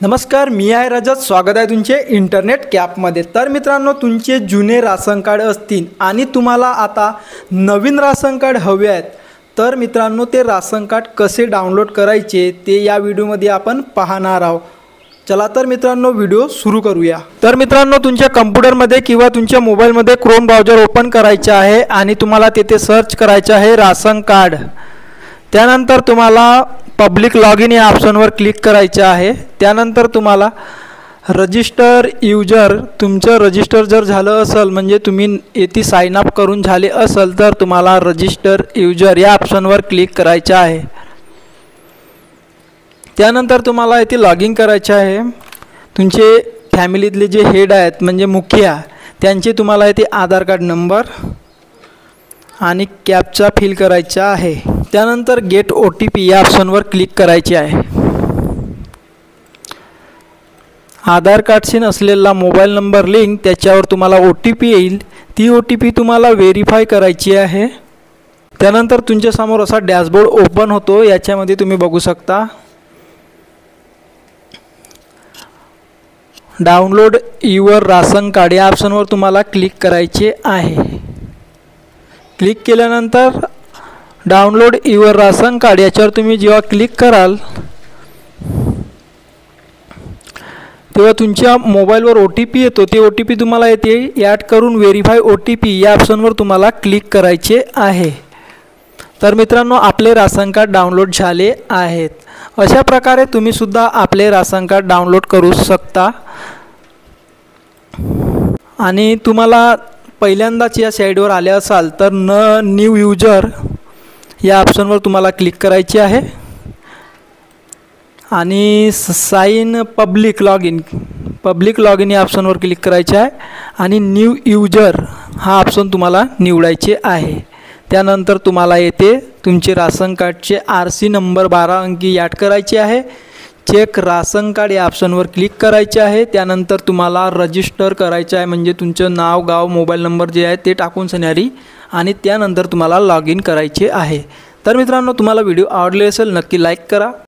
नमस्कार, मी आहे रजत. स्वागत आहे तुमचे इंटरनेट कॅपमध्ये. तर मित्रांनो, तुमचे जुने राशन कार्ड असतील आणि तुम्हाला आता नवीन राशन कार्ड हवे आहेत, तर मित्रांनो ते राशन कार्ड कसे डाउनलोड करायचे ते या व्हिडिओमध्ये आपण पाहणार आहोत. चला तर मित्रांनो व्हिडिओ सुरू करूया. तर मित्रांनो, तुमच्या कम्प्युटरमध्ये किंवा तुमच्या मोबाईलमध्ये क्रोम ब्राउझर ओपन करायचे आहे आणि तुम्हाला तिथे सर्च करायचे आहे राशन कार्ड. त्यानंतर तुम्हाला पब्लिक लॉगिन या ऑप्शनवर क्लिक करायचे आहे. त्यानंतर तुम्हाला रजिस्टर यूजर, तुमचं रजिस्टर जर झालं असेल म्हणजे तुम्ही येथे साइन अप करून झाले असेल तर तुम्हाला रजिस्टर यूजर या ऑप्शनवर क्लिक करायचे आहे. त्यानंतर तुम्हाला येथे लॉगिन करायचे आहे. तुमचे फॅमिलीतले जे हेड आहेत म्हणजे मुखिया, त्यांचे तुम्हाला येथे आधार कार्ड नंबर आणि कॅप्चा फिल करायचा आहे. त्यानंतर गेट OTP या ऑप्शनवर क्लिक करायचे आहे. आधार कार्डशी नसलेला मोबाईल नंबर लिंक, त्याच्यावर तुम्हाला OTP येईल. ती OTP तुम्हाला व्हेरीफाय करायची आहे. त्यानंतर तुमच्यासमोर असा डॅशबोर्ड ओपन होतो. याच्यामध्ये तुम्ही बघू शकता डाउनलोड युअर राशन कार्ड या ऑप्शनवर तुम्हाला क्लिक करायचे आहे. क्लिक केल्यानंतर डाउनलोड युअर राशन कार्ड याच्यावर तुम्ही जेव्हा क्लिक कराल तेव्हा तुमच्या मोबाईलवर OTP येतो. ते OTP तुम्हाला येते ॲड करून व्हेरीफाय OTP या ऑप्शनवर तुम्हाला क्लिक करायचे आहे. तर मित्रांनो, आपले राशन कार्ड डाउनलोड झाले आहेत. अशा प्रकारे तुम्ही सुद्धा आपले राशन कार्ड डाउनलोड करू शकता. आणि तुम्हाला पहिल्यांदाच या साईडवर आले असाल तर न्यू यूजर या ऑप्शनवर तुम्हाला क्लिक करायचे आहे आणि साइन पब्लिक लॉगिन या ऑप्शनवर क्लिक करायचे आहे आणि न्यू यूजर हा ऑप्शन तुम्हाला निवडायचे आहे. त्यानंतर तुम्हाला येथे तुमचे राशन कार्डचे RC नंबर 12 अंकी ॲड करायचे आहे. चेक राशन कार्ड या ऑप्शनवर क्लिक करायचे आहे. त्यानंतर तुम्हाला रजिस्टर करायचे आहे, म्हणजे तुमचं नाव, गाव, मोबाईल नंबर जे आहे ते टाकून सन्यारी आणि त्यानंतर तुम्हाला लॉग इन करायचे आहे. तर मित्रांनो, तुम्हाला व्हिडिओ आवडले असेल नक्की लाईक करा.